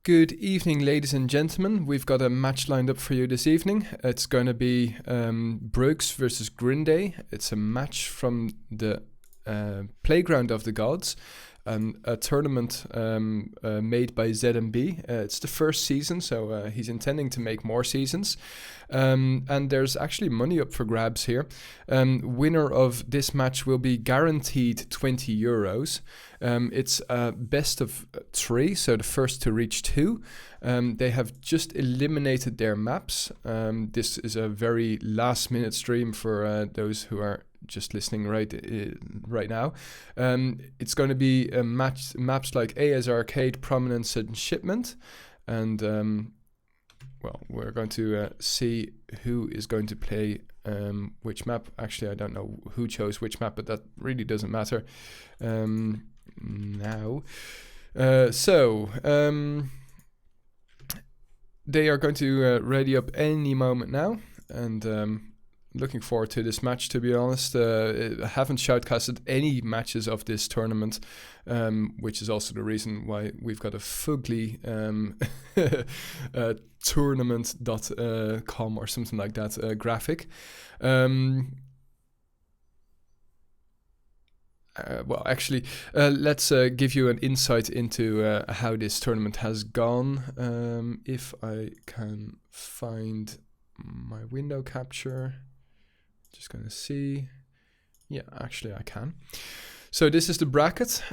Good evening, ladies and gentlemen. We've got a match lined up for you this evening. It's going to be Breuxe versus Grinday. It's a match from the Playground of the Gods, a tournament made by ZMB. It's the first season, so he's intending to make more seasons. And there's actually money up for grabs here. Winner of this match will be guaranteed 20 euros. It's a best of 3, so the first to reach 2. They have just eliminated their maps. This is a very last-minute stream for those who are just listening right now. It's going to be maps like AS Arcade, Prominence, and Shipment. And, well, we're going to see who is going to play which map. Actually, I don't know who chose which map, but that really doesn't matter now. They are going to ready up any moment now, and looking forward to this match, to be honest. I haven't shoutcasted any matches of this tournament, which is also the reason why we've got a fugly tournament.com or something like that graphic. Well, actually, let's give you an insight into how this tournament has gone. If I can find my window capture. Just going to see. Yeah, actually I can. So this is the bracket.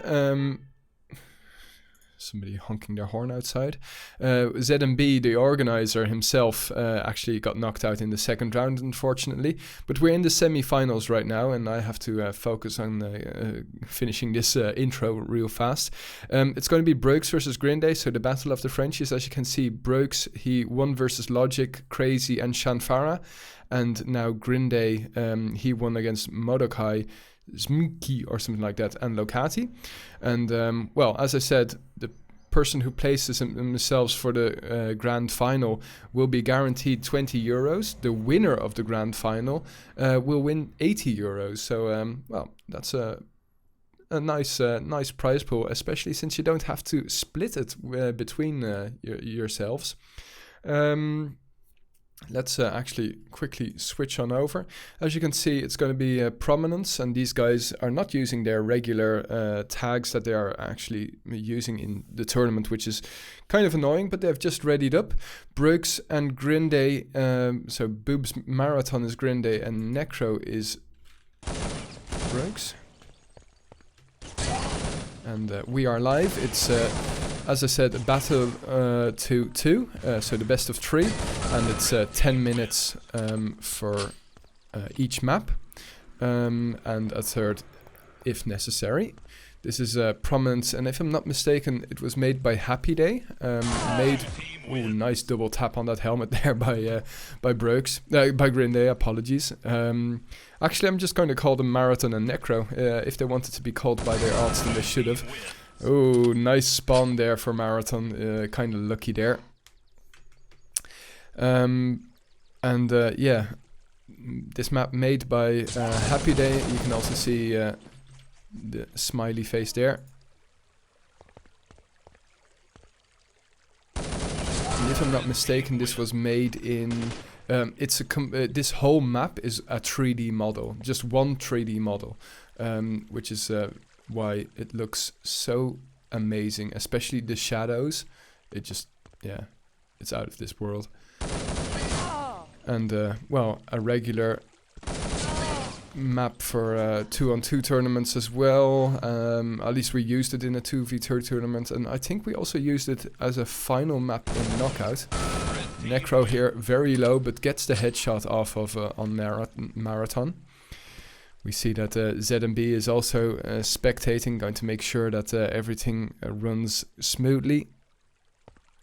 Somebody honking their horn outside. ZMB, the organizer himself, actually got knocked out in the second round, unfortunately. But we're in the semi-finals right now, and I have to focus on finishing this intro real fast. It's going to be Breuxe versus Grinday, so the battle of the Frenchies. As you can see, Breuxe, he won versus Logic, Crazy, and Shanfara. And now Grinday, he won against Modokai, Smki or something like that, and Locati. And well, as I said, the person who places themselves for the grand final will be guaranteed 20 euros. The winner of the grand final will win 80 euros. So, well, that's a nice prize pool, especially since you don't have to split it between yourselves. Let's actually quickly switch on over. As you can see, it's going to be Prominence, and these guys are not using their regular tags that they are actually using in the tournament, which is kind of annoying, but they've just readied up. Breuxe and Grinday, so Boob's Marathon is Grinday and Necro is Breuxe. And we are live. It's as I said, a battle to 2, so the best of 3, and it's 10 minutes for each map, and a third if necessary. This is Prominence, and if I'm not mistaken, it was made by Happy Day. Ooh, nice double tap on that helmet there by Breuxe, by Grinday. Apologies. Actually, I'm just going to call them Marathon and Necro. If they wanted to be called by their odds, then they should have. Oh, nice spawn there for Marathon. Kind of lucky there. Yeah, this map made by Happy Day. You can also see the smiley face there. And if I'm not mistaken, this was made in. This whole map is a 3D model, just one 3D model, which is why it looks so amazing, especially the shadows. It just, yeah, it's out of this world. And well, a regular map for 2-on-2 tournaments as well. At least we used it in a 2v2 tournament, and I think we also used it as a final map in Knockout. Necro here very low, but gets the headshot off of on Marathon. We see that ZMB is also spectating, going to make sure that everything runs smoothly.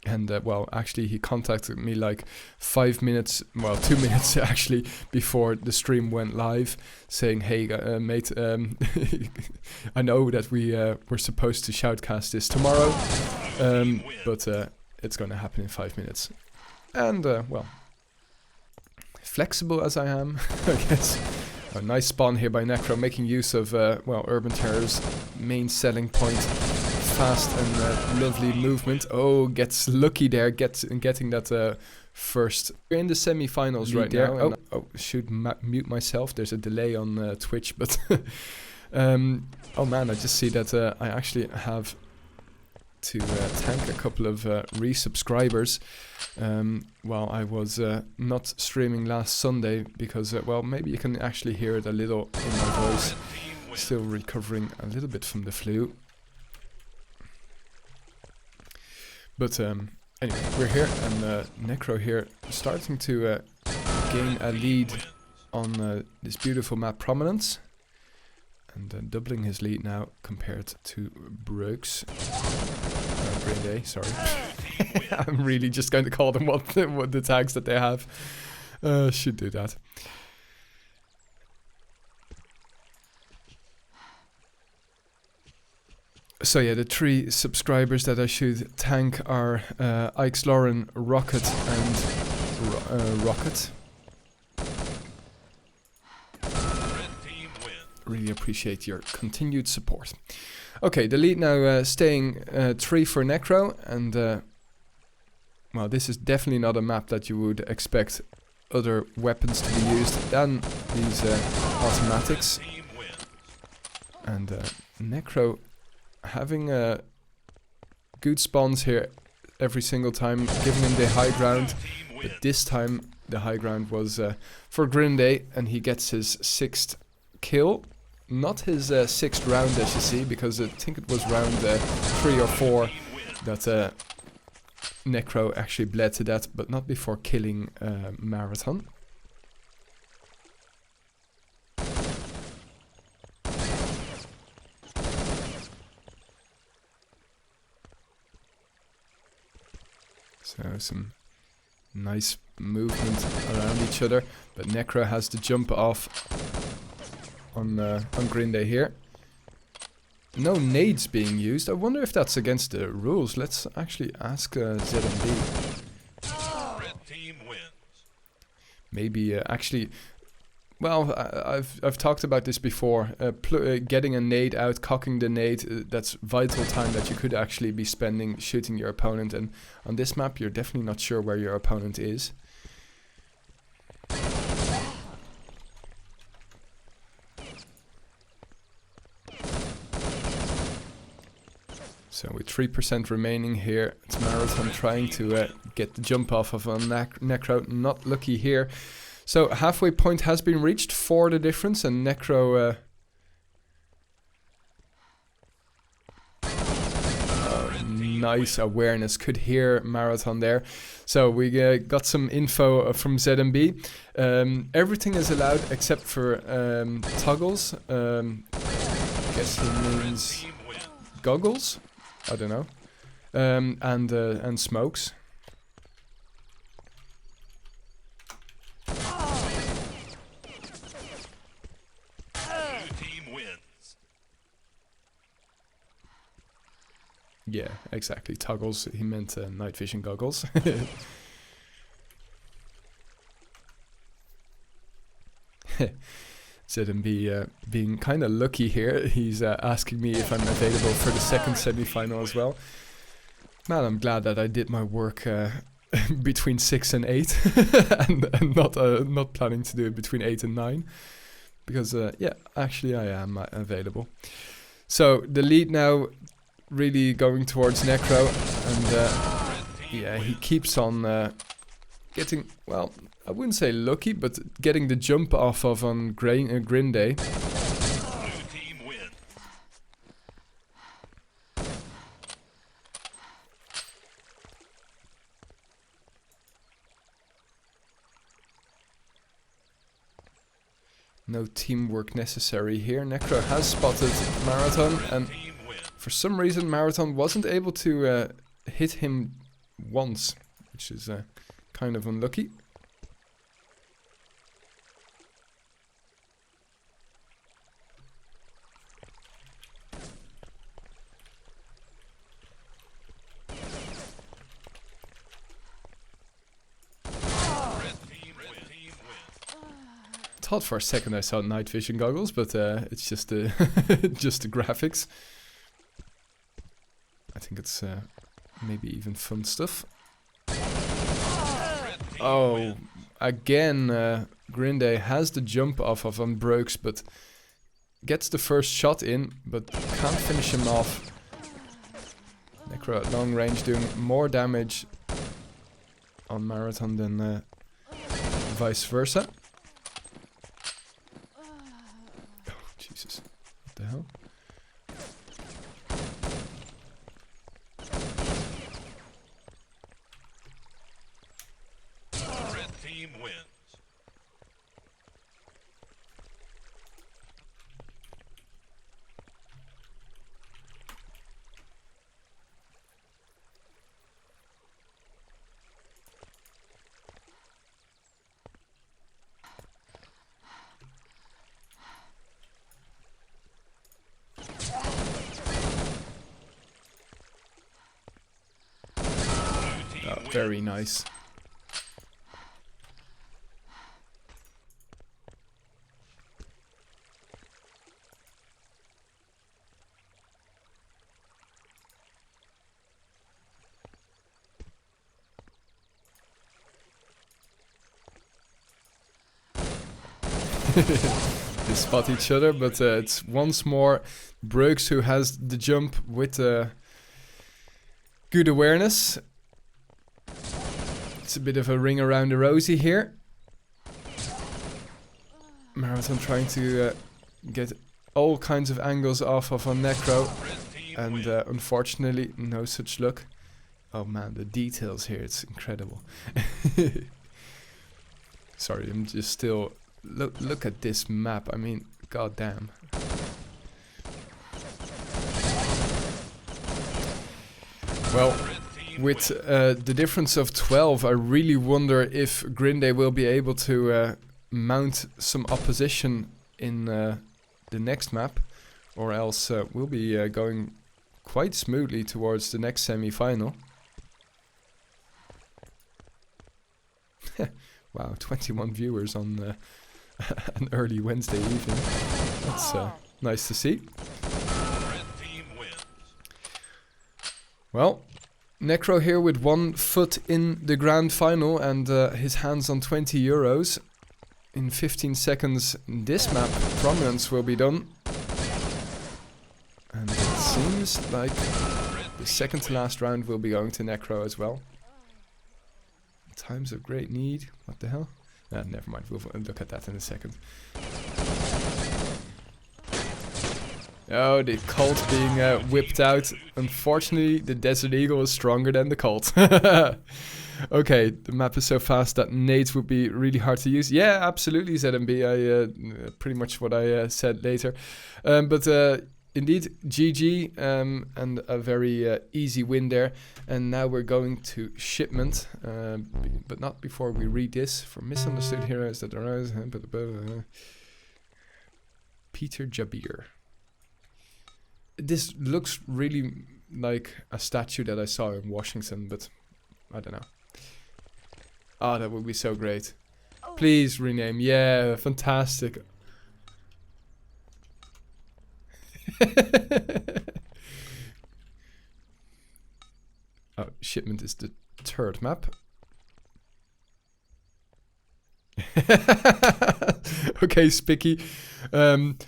And well, actually he contacted me like 5 minutes, well 2 minutes actually, before the stream went live, saying, hey mate, I know that we were supposed to shoutcast this tomorrow, but it's going to happen in 5 minutes. And well, flexible as I am, I guess. A nice spawn here by Necro, making use of well, Urban Terror's main selling point, fast and lovely movement. Oh, gets lucky there, getting that first. We're in the semi-finals right now. Oh, should mute myself. There's a delay on Twitch, but oh man, I just see that I actually have to thank a couple of resubscribers while I was not streaming last Sunday because, well, maybe you can actually hear it a little in my voice. Still recovering a little bit from the flu. But anyway, we're here, and Necro here starting to gain a lead on this beautiful map Prominence. And doubling his lead now compared to Breuxe. Grinday, sorry. I'm really just going to call them what the tags that they have. Should do that. So yeah, the 3 subscribers that I should thank are Ike's Lauren, Rocket, and Rocket. Really appreciate your continued support. Okay, the lead now staying 3 for Necro, and well, this is definitely not a map that you would expect other weapons to be used than these automatics. And Necro having good spawns here every single time, giving him the high ground, but this time the high ground was for Grinday, and he gets his 6th kill. Not his 6th round, as you see, because I think it was round 3 or 4 that Necro actually bled to death, but not before killing Marathon. So some nice movement around each other, but Necro has to jump off on Grinday here. No nades being used. I wonder if that's against the rules. Let's actually ask ZMB. Red team wins. Maybe actually, well, I've talked about this before. Getting a nade out, cocking the nade, that's vital time that you could actually be spending shooting your opponent. And on this map, you're definitely not sure where your opponent is. So with 3% remaining here, it's Marathon trying to get the jump off of a Necro. Not lucky here. So halfway point has been reached for the difference, and Necro nice awareness, could hear Marathon there. So we got some info from ZMB. Everything is allowed except for toggles. Guess he means goggles. I don't know. And smokes. Yeah, exactly. Toggles. He meant night vision goggles. ZMB being kind of lucky here. He's asking me if I'm available for the second semi-final as well. Man, I'm glad that I did my work between 6 and 8 and not planning to do it between 8 and 9. Because, yeah, actually I am available. So, the lead now really going towards Necro. And, yeah, he keeps on getting, well, I wouldn't say lucky, but getting the jump off of on Grinday. No teamwork necessary here. Necro has spotted Marathon, and for some reason Marathon wasn't able to hit him once, which is kind of unlucky. Thought for a second I saw night vision goggles, but it's just just the graphics. think it's maybe even fun stuff. Oh, again, Grinday has the jump off of Breuxe, but gets the first shot in, but can't finish him off. Necro at long range doing more damage on Marathon than vice versa. Oh, Jesus. What the hell? Red team wins. Oh, very nice. They spot each other, but it's once more Breuxe who has the jump with good awareness. It's a bit of a ring around the rosy here. Marathon trying to get all kinds of angles off of a Necro, and unfortunately no such luck. Oh man, the details here, it's incredible. Sorry, I'm just still... Look at this map, I mean, goddamn. Well, with the difference of 12, I really wonder if Grinday will be able to mount some opposition in the next map, or else we'll be going quite smoothly towards the next semi-final. Wow, 21 viewers on an early Wednesday evening. That's nice to see. Well, Necro here with 1 foot in the grand final and his hands on 20 euros. In 15 seconds, this map, Prominence, will be done. And it seems like the second to last round will be going to Necro as well. Times of great need. What the hell? Never mind, we'll look at that in a second. Oh, the Colt being whipped out. Unfortunately, the Desert Eagle is stronger than the Colt. Okay, the map is so fast that nades would be really hard to use. Yeah, absolutely, ZMB. Pretty much what I said later. But indeed, GG, and a very easy win there. And now we're going to shipment, but not before we read this. For misunderstood heroes that arise, Peter Jabir. This looks really like a statue that I saw in Washington, but I don't know. Oh, that would be so great. Please rename. Yeah, fantastic. Oh, shipment is the 3rd map. Okay, Spicky.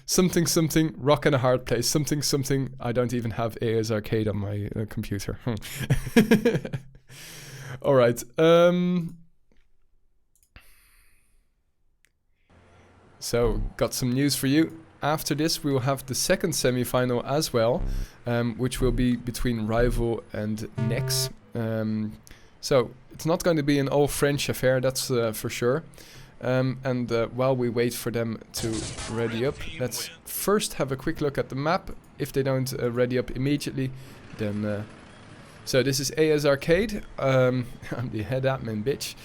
Something, rock and a hard place. Something, I don't even have AS Arcade on my computer. Alright. So, got some news for you. After this, we will have the second semi-final as well, which will be between Rival and Nex. So, it's not going to be an all-French affair, that's for sure. And while we wait for them to ready up, let's first have a quick look at the map. If they don't ready up immediately, then... So this is AS Arcade. I'm the head admin, bitch.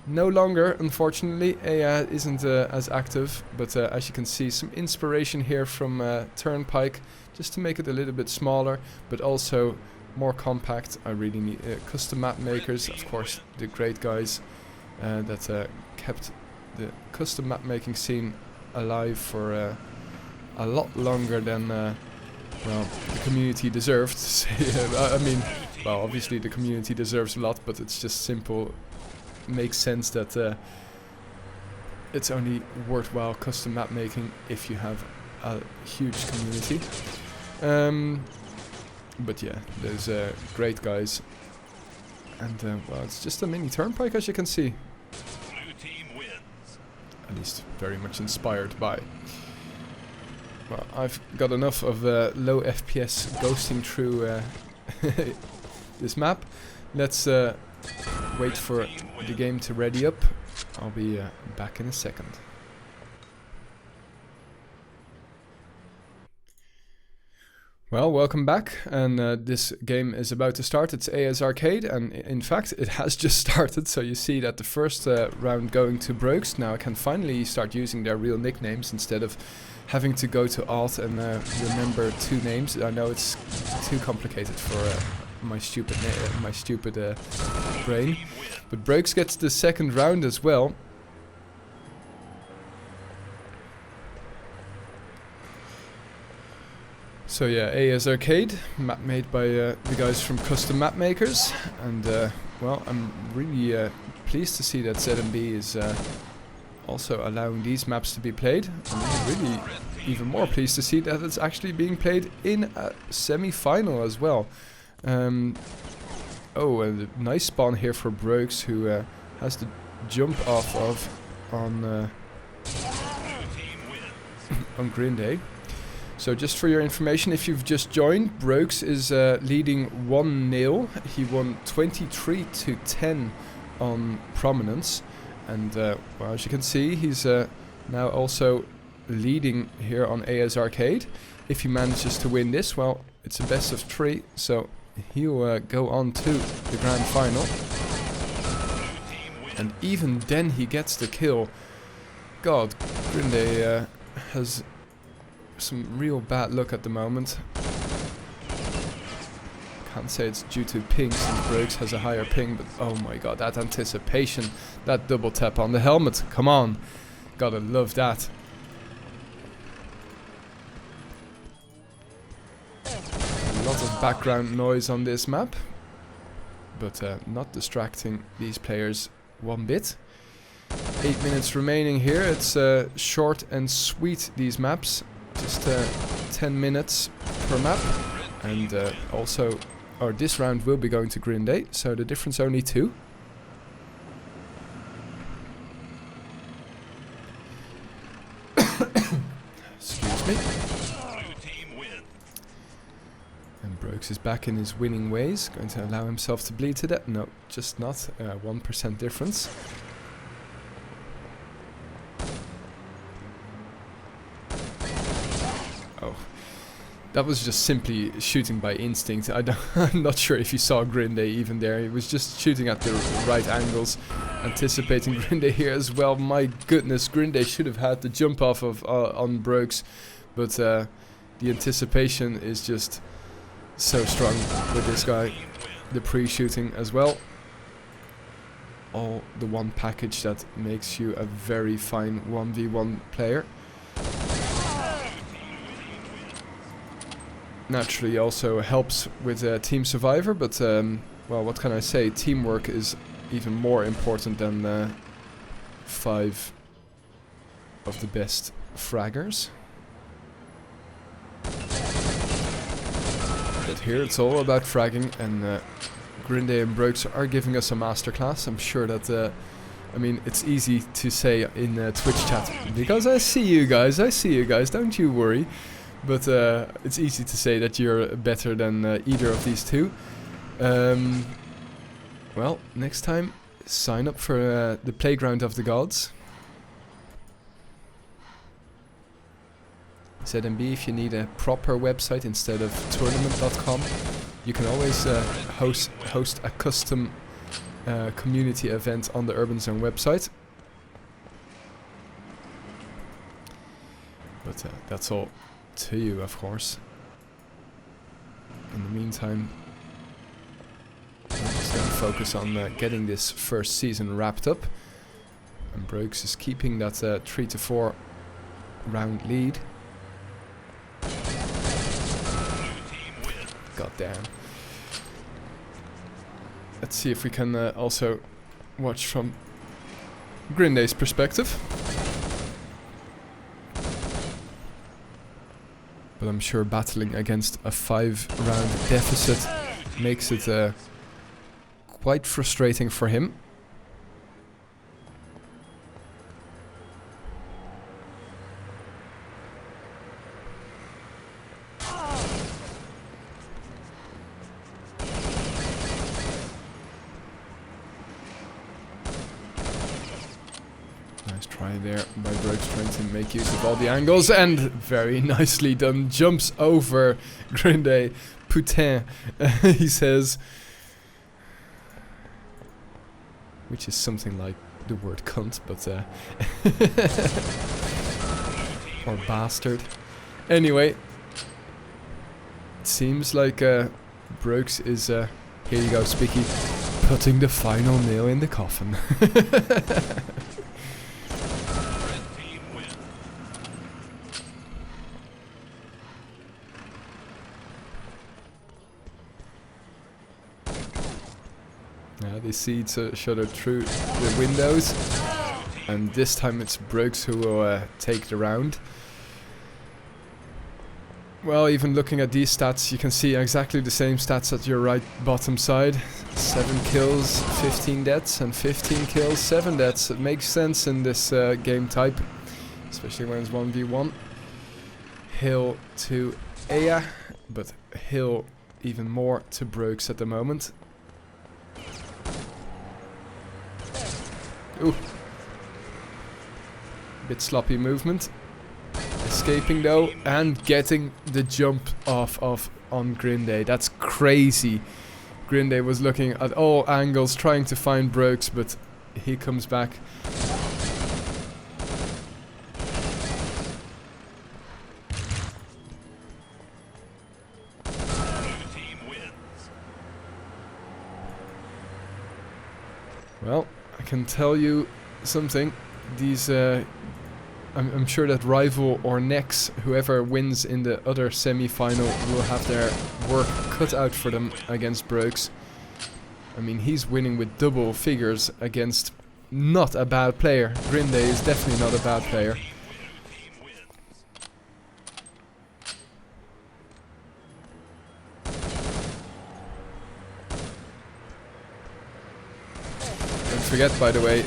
No longer, unfortunately. AI isn't as active, but as you can see, some inspiration here from Turnpike, just to make it a little bit smaller, but also more compact. I really need custom map makers, of course, the great guys that kept the custom map making scene alive for a lot longer than well, the community deserved to say. I mean, well, obviously the community deserves a lot, but it's just simple. Makes sense that it's only worthwhile custom map making if you have a huge community. But yeah, there's great guys, and well, it's just a mini turnpike, as you can see. Blue team wins. At least very much inspired by. Well, I've got enough of low FPS ghosting through this map. Let's wait for the game to ready up. I'll be back in a second. Well, welcome back, and this game is about to start. It's AS Arcade, and in fact it has just started, so you see that the first round going to Breuxe. Now I can finally start using their real nicknames instead of having to go to Alt and remember two names. I know it's too complicated for my stupid brain. But Breuxe gets the second round as well. So yeah, AS Arcade, map made by the guys from Custom Map Makers, and well, I'm really pleased to see that ZMB is also allowing these maps to be played. I'm really even more pleased to see that it's actually being played in a semi-final as well. Oh, and a nice spawn here for Breuxe, who has to jump off of on on Grinday. So just for your information, if you've just joined, Breuxe is leading 1-0. He won 23-10 on Prominence. And well, as you can see, he's now also leading here on AS Arcade. If he manages to win this, well, it's a best of 3, so he'll go on to the grand final. And even then he gets the kill. God, Grinday has some real bad luck at the moment. Can't say it's due to ping since Breuxe has a higher ping, but oh my god, that anticipation, that double tap on the helmet, come on, gotta love that. A lot of background noise on this map, but not distracting these players one bit. 8 minutes remaining here. It's short and sweet, these maps, just 10 minutes per map, and also this round will be going to Grinday, so the difference only 2. Excuse me. And Breuxe is back in his winning ways, going to allow himself to bleed to death. No, just not. 1% difference. Oh. That was just simply shooting by instinct. I'm not sure if you saw Grinday even there. He was just shooting at the right angles, anticipating Grinday here as well. My goodness, Grinday should have had the jump off of on Breuxe, but the anticipation is just so strong with this guy. The pre-shooting as well. All the one package that makes you a very fine 1v1 player. Naturally also helps with Team Survivor, but well, what can I say? Teamwork is even more important than 5 of the best fraggers. But here it's all about fragging, and Grinday and Breuxe are giving us a masterclass. I'm sure that, I mean, it's easy to say in Twitch chat, because I see you guys, don't you worry. But it's easy to say that you're better than either of these two. Well, next time, sign up for the Playground of the Gods. ZMB, if you need a proper website instead of tournament.com, you can always host a custom community event on the Urban Zone website. But that's all to you, of course. In the meantime, I'm just going to focus on getting this first season wrapped up. And Breuxe is keeping that 3 to 4 round lead. God damn. Let's see if we can also watch from Grinday's perspective. But I'm sure battling against a 5-round deficit makes it quite frustrating for him. Nice try there by Breuxe, trying to make use of all the angles, and very nicely done. Jumps over Grinday. Putain, he says. Which is something like the word cunt, but or bastard. Anyway, it seems like Breuxe is here you go, Spicky, putting the final nail in the coffin. They see each other through the windows, and this time it's Breuxe who will take the round. Well, even looking at these stats, you can see exactly the same stats at your right bottom side. 7 kills, 15 deaths, and 15 kills, 7 deaths. It makes sense in this game type, especially when it's 1v1. Hill to Aya, but Hill even more to Breuxe at the moment. Ooh. Bit sloppy movement. Escaping though, and getting the jump off on Grinday. That's crazy. Grinday was looking at all angles, trying to find Breuxe, but he comes back. Well, I can tell you something. These, I'm sure that Rival or Nex, whoever wins in the other semi-final, will have their work cut out for them against Breuxe. I mean, he's winning with double figures against not a bad player. Grinday is definitely not a bad player. Don't forget, by the way,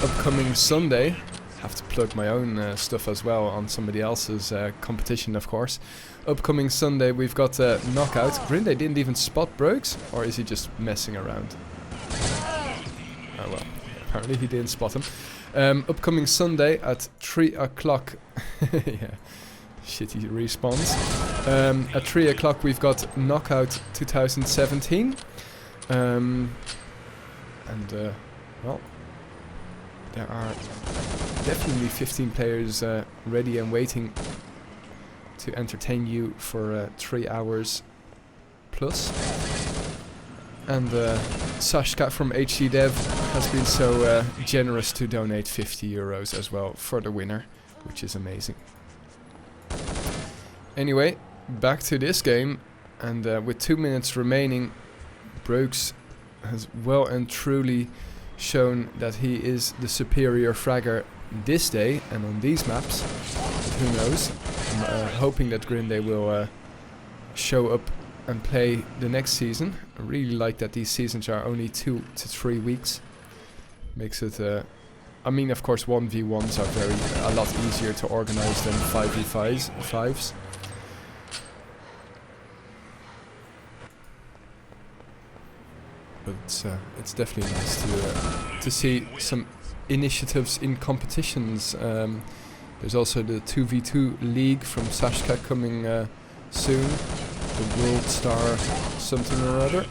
upcoming Sunday, have to plug my own stuff as well on somebody else's competition, of course. Upcoming Sunday we've got Knockout. Grinday didn't even spot Breuxe, or is he just messing around? Oh well, apparently he didn't spot him. Upcoming Sunday at 3 o'clock. Yeah, shitty respawns. At 3 o'clock we've got Knockout 2017. Well, there are definitely 15 players ready and waiting to entertain you for 3 hours plus. And Sashka from HD Dev has been so generous to donate 50 euros as well for the winner, which is amazing. Anyway, back to this game, and with 2 minutes remaining, Breuxe has well and truly shown that he is the superior fragger this day and on these maps. But who knows? I'm hoping that Grinday will show up and play the next season. I really like that these seasons are only 2 to 3 weeks. Makes it I mean, of course 1v1s are a lot easier to organize than 5v5s. But it's definitely nice to see some initiatives in competitions. There's also the 2v2 league from Sashka coming soon. The World Star something or other.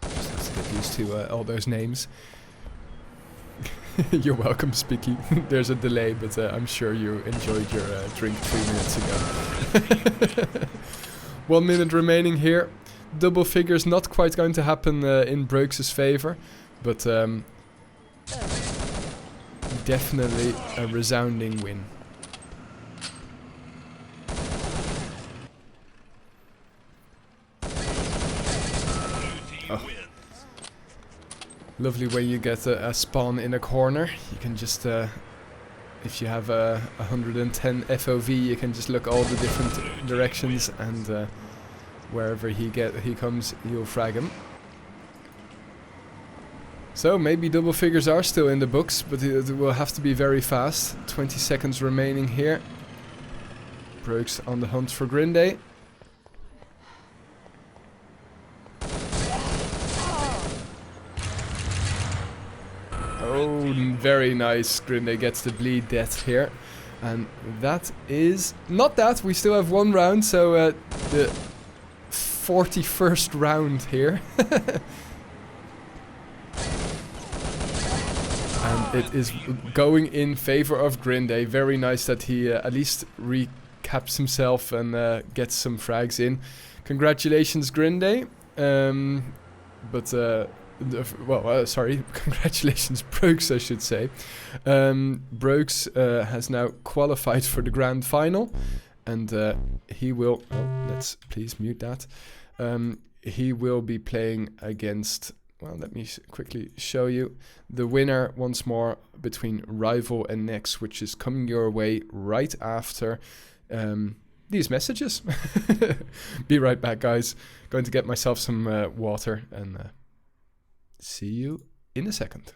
Just have to get used to all those names. You're welcome, Spicky. There's a delay, but I'm sure you enjoyed your drink 3 minutes ago. 1 minute remaining here. Double figures not quite going to happen in Breuxe's favor, but definitely a resounding win. Oh. Lovely when you get a spawn in a corner. You can just, if you have a 110 FOV, you can just look all the different directions, and wherever he comes, you'll frag him. So maybe double figures are still in the books, but it will have to be very fast. 20 seconds remaining here. Breuxe on the hunt for Grinday. Oh, very nice. Grinday gets the bleed death here. And that is... Not that, we still have one round, so the 41st round here. And it is going in favor of Grinday. Very nice that he at least recaps himself and gets some frags in. Congratulations, Grinday. Sorry, congratulations, Breuxe, I should say. Breuxe has now qualified for the grand final, and he will... Oh, let's please mute that. He will be playing against... Well, let me quickly show you the winner once more between Rival and Nex, which is coming your way right after these messages. Be right back, guys. Going to get myself some water, and see you in a second.